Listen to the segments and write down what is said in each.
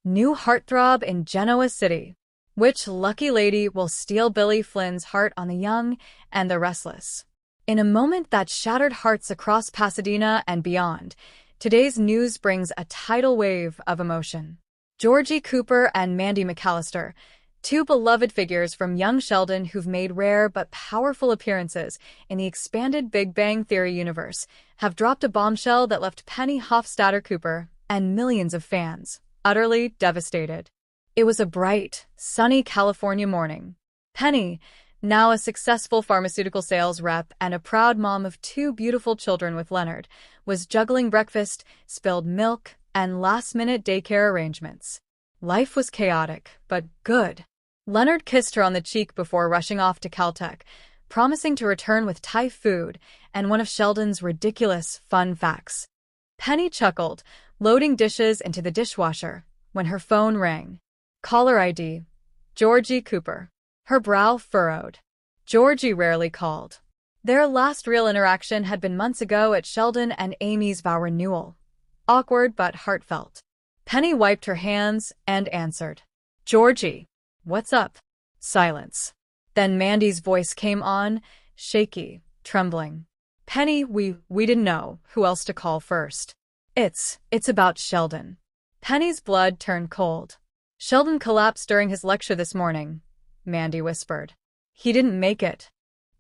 New heartthrob in Genoa City. Which lucky lady will steal Billy Flynn's heart on the young and the restless? In a moment that shattered hearts across Pasadena and beyond, today's news brings a tidal wave of emotion. Georgie Cooper and Mandy McAllister, two beloved figures from young Sheldon who've made rare but powerful appearances in the expanded Big Bang Theory universe, have dropped a bombshell that left Penny Hofstadter Cooper and millions of fans utterly devastated. It was a bright, sunny California morning. Penny, now a successful pharmaceutical sales rep and a proud mom of two beautiful children with Leonard, was juggling breakfast, spilled milk, and last-minute daycare arrangements. Life was chaotic, but good. Leonard kissed her on the cheek before rushing off to Caltech, promising to return with Thai food and one of Sheldon's ridiculous fun facts. Penny chuckled, loading dishes into the dishwasher, when her phone rang. Caller ID: Georgie Cooper. Her brow furrowed. Georgie rarely called. Their last real interaction had been months ago at Sheldon and Amy's vow renewal. Awkward but heartfelt. Penny wiped her hands and answered. Georgie, what's up? Silence. Then Mandy's voice came on, shaky, trembling. Penny, we didn't know who else to call first. It's about Sheldon. Penny's blood turned cold. Sheldon collapsed during his lecture this morning, Mandy whispered. He didn't make it.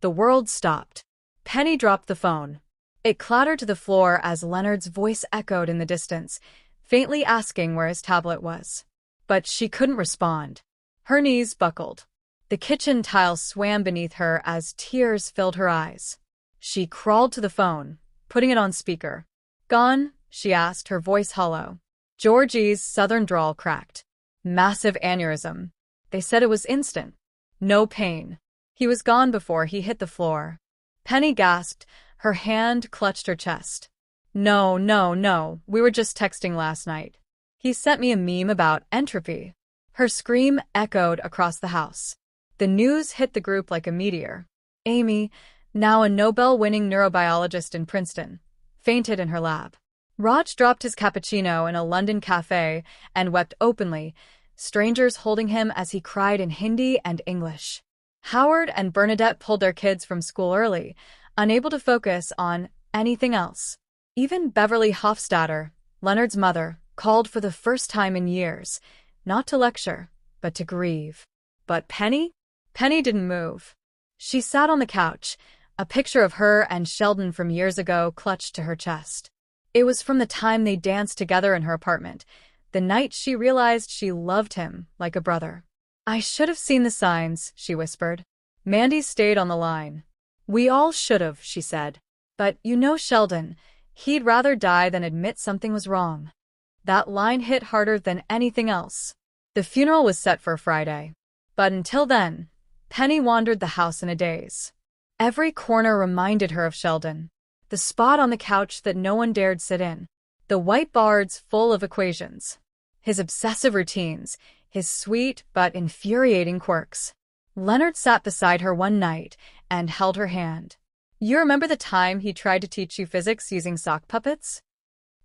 The world stopped. Penny dropped the phone. It clattered to the floor as Leonard's voice echoed in the distance, faintly asking where his tablet was. But she couldn't respond. Her knees buckled. The kitchen tile swam beneath her as tears filled her eyes. She crawled to the phone, putting it on speaker. Gone? She asked, her voice hollow. Georgie's southern drawl cracked. Massive aneurysm. They said it was instant. No pain. He was gone before he hit the floor. Penny gasped, her hand clutched her chest. No, we were just texting last night. He sent me a meme about entropy. Her scream echoed across the house. The news hit the group like a meteor. Amy, now a Nobel-winning neurobiologist in Princeton, fainted in her lab. Raj dropped his cappuccino in a London cafe and wept openly, strangers holding him as he cried in Hindi and English. Howard and Bernadette pulled their kids from school early, unable to focus on anything else. Even Beverly Hofstadter, Leonard's mother, called for the first time in years, not to lecture, but to grieve. But Penny? Penny didn't move. She sat on the couch, a picture of her and Sheldon from years ago clutched to her chest. It was from the time they danced together in her apartment, the night she realized she loved him like a brother. I should have seen the signs, she whispered. Mandy stayed on the line. We all should have, she said. But you know Sheldon, he'd rather die than admit something was wrong. That line hit harder than anything else. The funeral was set for Friday. But until then, Penny wandered the house in a daze. Every corner reminded her of Sheldon. The spot on the couch that no one dared sit in. The whiteboards full of equations. His obsessive routines. His sweet but infuriating quirks. Leonard sat beside her one night and held her hand. You remember the time he tried to teach you physics using sock puppets?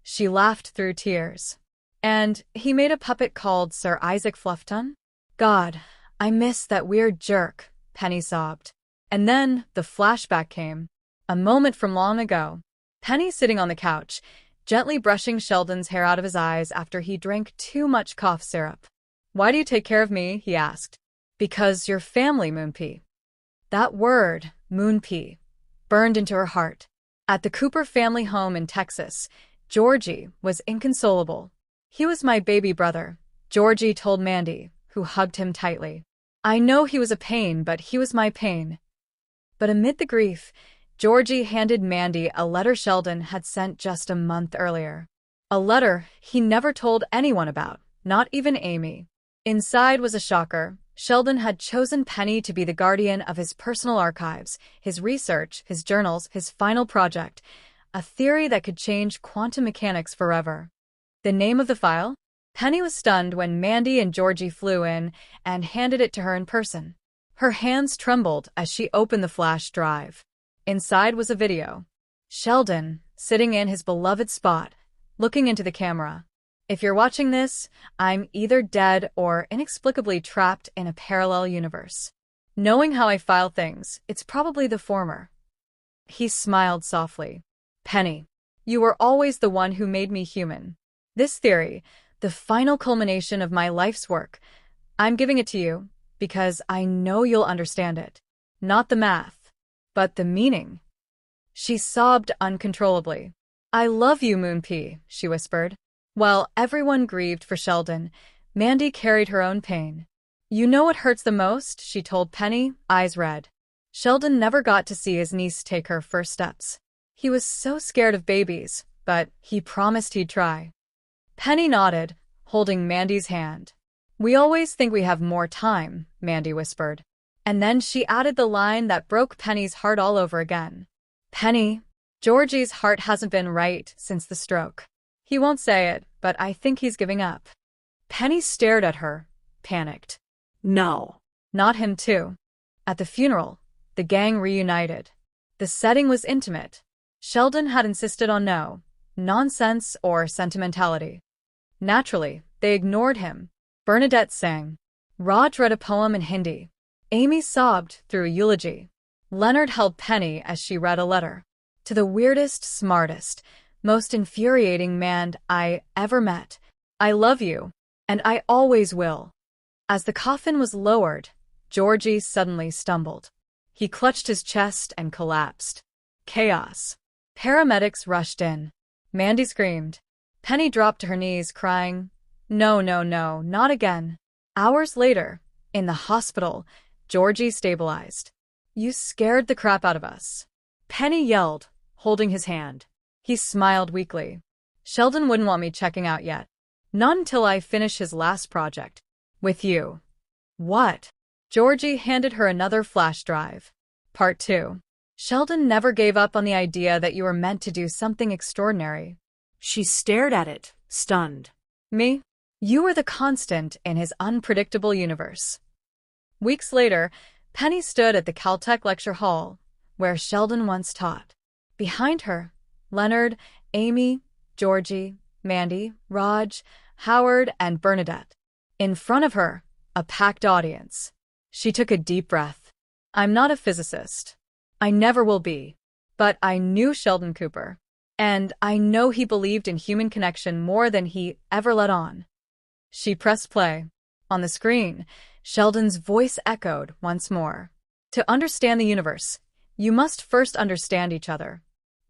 She laughed through tears. And he made a puppet called Sir Isaac Fluffton? God, I miss that weird jerk, Penny sobbed. And then the flashback came. A moment from long ago. Penny sitting on the couch, gently brushing Sheldon's hair out of his eyes after he drank too much cough syrup. Why do you take care of me? He asked. Because you're family, Moonpie. That word, Moonpie, burned into her heart. At the Cooper family home in Texas, Georgie was inconsolable. He was my baby brother, Georgie told Mandy, who hugged him tightly. I know he was a pain, but he was my pain. But amid the grief, Georgie handed Mandy a letter Sheldon had sent just a month earlier. A letter he never told anyone about, not even Amy. Inside was a shocker. Sheldon had chosen Penny to be the guardian of his personal archives, his research, his journals, his final project, a theory that could change quantum mechanics forever. The name of the file? Penny was stunned when Mandy and Georgie flew in and handed it to her in person. Her hands trembled as she opened the flash drive. Inside was a video. Sheldon, sitting in his beloved spot, looking into the camera. If you're watching this, I'm either dead or inexplicably trapped in a parallel universe. Knowing how I file things, it's probably the former. He smiled softly. Penny, you were always the one who made me human. This theory, the final culmination of my life's work, I'm giving it to you because I know you'll understand it. Not the math, but the meaning. She sobbed uncontrollably. I love you, Moonpea, she whispered. While everyone grieved for Sheldon, Mandy carried her own pain. You know what hurts the most, she told Penny, eyes red. Sheldon never got to see his niece take her first steps. He was so scared of babies, but he promised he'd try. Penny nodded, holding Mandy's hand. We always think we have more time, Mandy whispered. And then she added the line that broke Penny's heart all over again. Penny, Georgie's heart hasn't been right since the stroke. He won't say it, but I think he's giving up. Penny stared at her, panicked. No. Not him too. At the funeral, the gang reunited. The setting was intimate. Sheldon had insisted on no nonsense or sentimentality. Naturally, they ignored him. Bernadette sang. Raj read a poem in Hindi. Amy sobbed through a eulogy. Leonard held Penny as she read a letter. To the weirdest, smartest, most infuriating man I ever met. I love you, and I always will. As the coffin was lowered, Georgie suddenly stumbled. He clutched his chest and collapsed. Chaos. Paramedics rushed in. Mandy screamed. Penny dropped to her knees, crying, No, no, no, not again. Hours later, in the hospital, Georgie stabilized. You scared the crap out of us. Penny yelled, holding his hand. He smiled weakly. Sheldon wouldn't want me checking out yet. Not until I finish his last project. With you. What? Georgie handed her another flash drive. Part 2. Sheldon never gave up on the idea that you were meant to do something extraordinary. She stared at it, stunned. Me? You were the constant in his unpredictable universe. Weeks later, Penny stood at the Caltech lecture hall, where Sheldon once taught. Behind her, Leonard, Amy, Georgie, Mandy, Raj, Howard, and Bernadette. In front of her, a packed audience. She took a deep breath. I'm not a physicist. I never will be. But I knew Sheldon Cooper. And I know he believed in human connection more than he ever let on. She pressed play. On the screen, Sheldon's voice echoed once more. To understand the universe, you must first understand each other.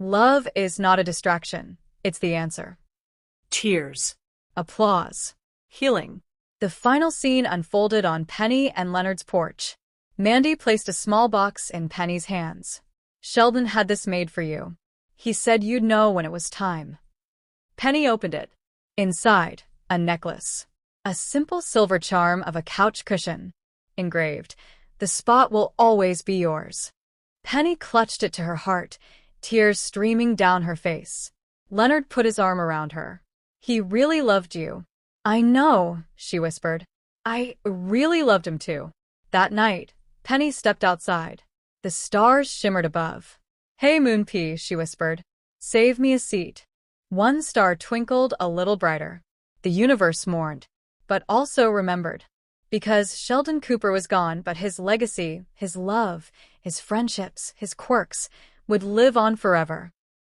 Love is not a distraction. It's the answer. Tears. Applause. Healing. The final scene unfolded on Penny and Leonard's porch. Mandy placed a small box in Penny's hands. Sheldon had this made for you. He said you'd know when it was time. Penny opened it. Inside, a necklace. A simple silver charm of a couch cushion. Engraved, the spot will always be yours. Penny clutched it to her heart, tears streaming down her face. Leonard put his arm around her. He really loved you. I know, she whispered. I really loved him too. That night, Penny stepped outside. The stars shimmered above. Hey, Moonpea, she whispered. Save me a seat. One star twinkled a little brighter. The universe mourned, but also remembered. Because Sheldon Cooper was gone, but his legacy, his love, his friendships, his quirks, would live on forever.